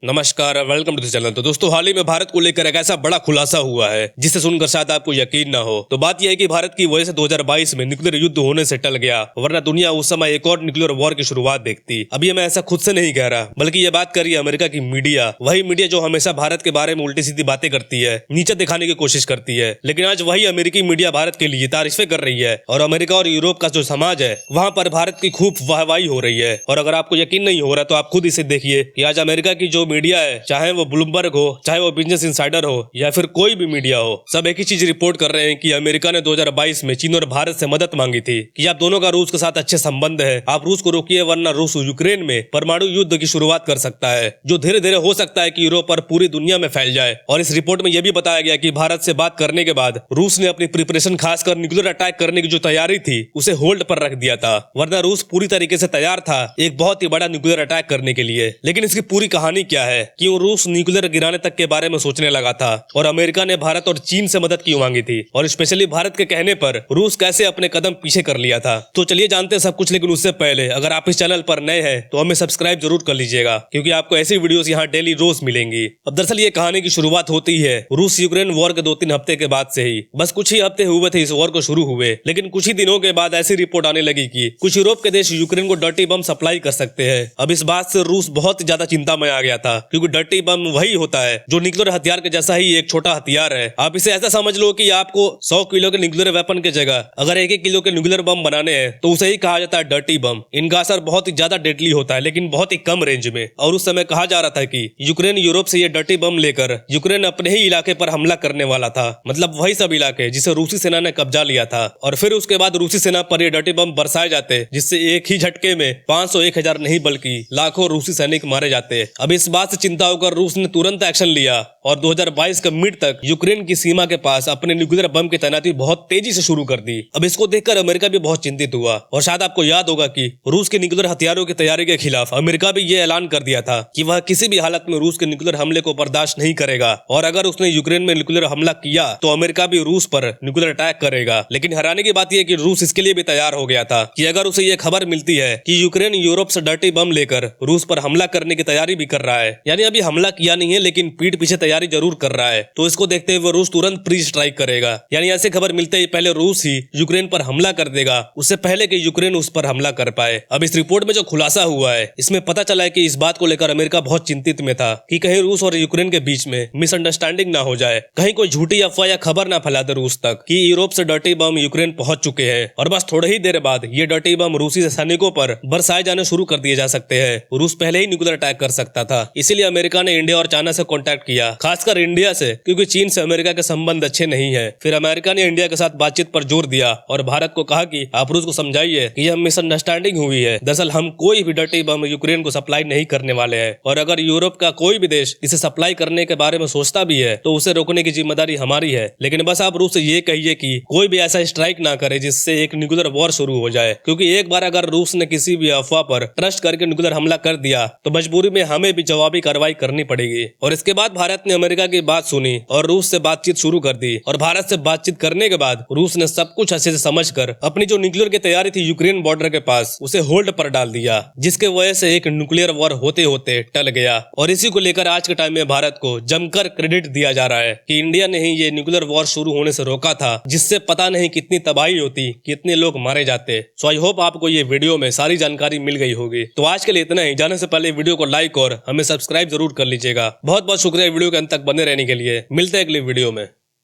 नमस्कार, welcome to the channel. तो दोस्तों, हाल ही में भारत को लेकर एक ऐसा बड़ा खुलासा हुआ है जिसे सुनकर शायद आपको यकीन ना हो। तो बात यह है कि भारत की वजह से 2022 में न्यूक्लियर युद्ध होने से टल गया, वरना दुनिया उस समय एक और न्यूक्लियर वॉर की शुरुआत देखती। अब ये मैं ऐसा खुद से नहीं कह रहा, बल्कि ये बात कर रही है अमेरिका की मीडिया, वही मीडिया जो हमेशा भारत के बारे में उल्टी सीधी बातें करती है, नीचे दिखाने की कोशिश करती है। लेकिन आज वही अमेरिकी मीडिया भारत के लिए तारीफें कर रही है और अमेरिका और यूरोप का जो समाज है वहां पर भारत की खूब वाहवाही हो रही है। और अगर आपको यकीन नहीं हो रहा तो आप खुद इसे देखिए कि आज अमेरिका की जो मीडिया है, चाहे वो ब्लूमबर्ग हो, चाहे वो बिजनेस इनसाइडर हो या फिर कोई भी मीडिया हो, सब एक ही चीज रिपोर्ट कर रहे हैं कि अमेरिका ने 2022 में चीन और भारत से मदद मांगी थी कि आप दोनों का रूस के साथ अच्छे संबंध है, आप रूस को रोकिए वरना रूस यूक्रेन में परमाणु युद्ध की शुरुआत कर सकता है, जो धीरे धीरे हो सकता है कि यूरोप और पूरी दुनिया में फैल जाए। और इस रिपोर्ट में यह भी बताया गया कि भारत से बात करने के बाद रूस ने अपनी प्रिपरेशन, खासकर न्यूक्लियर अटैक करने की जो तैयारी थी उसे होल्ड पर रख दिया था, वरना रूस पूरी तरीके से तैयार था एक बहुत ही बड़ा न्यूक्लियर अटैक करने के लिए। लेकिन इसकी पूरी कहानी क्या है, क्यों रूस न्यूक्लियर गिराने तक के बारे में सोचने लगा था और अमेरिका ने भारत और चीन से मदद क्यों मांगी थी, और स्पेशली भारत के कहने पर रूस कैसे अपने कदम पीछे कर लिया था। तो चलिए जानते हैं सब कुछ। लेकिन उससे पहले अगर आप इस चैनल पर नए हैं तो हमें सब्सक्राइब जरूर कर लीजिएगा, क्योंकि आपको ऐसी वीडियोस यहाँ डेली रोज मिलेंगी। अब दरअसल ये कहानी की शुरुआत होती है रूस यूक्रेन वॉर के 2-3 हफ्ते के बाद से ही। बस कुछ ही हफ्ते हुए थे इस वॉर को शुरू हुए, लेकिन कुछ ही दिनों के बाद ऐसी रिपोर्ट आने लगी कि कुछ यूरोप के देश यूक्रेन को डर्टी बम सप्लाई कर सकते हैं। अब इस बात से रूस बहुत ज्यादा चिंता में आ गया था, क्योंकि डर्टी बम वही होता है जो न्यूक्लियर हथियार के जैसा ही एक छोटा हथियार है। आप इसे ऐसा समझ लो कि आपको 100 किलो के न्यूक्लियर वेपन के जगह अगर 1-1 किलो के न्यूक्लियर बम बनाने हैं तो उसे ही कहा जाता है डर्टी बम। इनका असर बहुत ही ज्यादा डेडली होता है, लेकिन बहुत ही कम रेंज में। और उस समय कहा जा रहा था कि यूक्रेन यूरोप से ये डर्टी बम लेकर यूक्रेन अपने ही इलाके पर हमला करने वाला था, मतलब वही सब इलाके जिसे रूसी सेना ने कब्जा लिया था। और फिर उसके बाद रूसी सेना पर ये डर्टी बम बरसाए जाते, जिससे एक ही झटके में 500-1000 नहीं बल्कि लाखों रूसी सैनिक मारे जाते। अब इस बात से चिंता होकर रूस ने तुरंत एक्शन लिया और 2022 के मिड तक यूक्रेन की सीमा के पास अपने न्यूक्लियर बम की तैनाती बहुत तेजी से शुरू कर दी। अब इसको देखकर अमेरिका भी बहुत चिंतित हुआ, और शायद आपको याद होगा कि रूस के न्यूक्लियर हथियारों की तैयारी के खिलाफ अमेरिका भी ये ऐलान कर दिया था कि वह किसी भी हालत में रूस के न्यूक्लियर हमले को बर्दाश्त नहीं करेगा, और अगर उसने यूक्रेन में न्यूक्लियर हमला किया तो अमेरिका भी रूस पर न्यूक्लियर अटैक करेगा। लेकिन हैरानी की बात यह कि रूस इसके लिए भी तैयार हो गया था कि अगर उसे ये खबर मिलती है कि यूक्रेन यूरोप से डर्टी बम लेकर रूस पर हमला करने की तैयारी भी कर रहा है, यानी अभी हमला किया नहीं है लेकिन पीठ पीछे तैयारी जरूर कर रहा है, तो इसको देखते हुए रूस तुरंत प्री स्ट्राइक करेगा। यानी ऐसे खबर मिलते ही पहले रूस ही यूक्रेन पर हमला कर देगा, उससे पहले कि यूक्रेन उस पर हमला कर पाए। अब इस रिपोर्ट में जो खुलासा हुआ है इसमें पता चला है कि इस बात को लेकर अमेरिका बहुत चिंतित में था कि कहीं रूस और यूक्रेन के बीच में मिसअंडरस्टैंडिंग ना हो जाए, कहीं कोई झूठी अफवाह या खबर ना फैला दे रूस तक कि यूरोप से डर्टी बम यूक्रेन पहुंच चुके हैं और बस थोड़े ही देर बाद ये डर्टी बम रूसी सैनिकों पर बरसाए जाने शुरू कर दिए जा सकते हैं। रूस पहले ही न्यूक्लियर अटैक कर सकता था, इसीलिए अमेरिका ने इंडिया और चाइना से कॉन्टैक्ट किया, खासकर इंडिया से, क्योंकि चीन से अमेरिका के संबंध अच्छे नहीं है। फिर अमेरिका ने इंडिया के साथ बातचीत पर जोर दिया और भारत को कहा कि आप रूस को समझाइए कि यह मिसअंडरस्टैंडिंग हुई है, दरअसल हम कोई भी डर्टी बम यूक्रेन को सप्लाई नहीं करने वाले हैं, और अगर यूरोप का कोई भी देश इसे सप्लाई करने के बारे में सोचता भी है तो उसे रोकने की जिम्मेदारी हमारी है। लेकिन बस आप रूस से ये कहिए कि कोई भी ऐसा स्ट्राइक ना करे जिससे एक न्यूक्लियर वॉर शुरू हो जाए, क्योंकि एक बार अगर रूस ने किसी भी अफवाह पर ट्रस्ट करके न्यूक्लियर हमला कर दिया तो मजबूरी में हमें भी जवाबी कार्रवाई करनी पड़ेगी। और इसके बाद भारत ने अमेरिका की बात सुनी और रूस से बातचीत शुरू कर दी, और भारत से बातचीत करने के बाद रूस ने सब कुछ अच्छे से समझकर अपनी जो न्यूक्लियर की तैयारी थी यूक्रेन बॉर्डर के पास उसे होल्ड पर डाल दिया, जिसके वजह से एक न्यूक्लियर वॉर होते होते टल गया। और इसी को लेकर आज के टाइम में भारत को जमकर क्रेडिट दिया जा रहा है कि इंडिया ने ही ये न्यूक्लियर वॉर शुरू होने से रोका था, जिससे पता नहीं कितनी तबाही होती, कितने लोग मारे जाते। सो आई होप आपको ये वीडियो में सारी जानकारी मिल गई होगी। तो आज के लिए इतना ही। जाने से पहले वीडियो को लाइक और हमें सब्सक्राइब जरूर कर लीजिएगा। बहुत बहुत शुक्रिया वीडियो के अंत तक बने रहने के लिए। मिलते हैं अगली वीडियो में।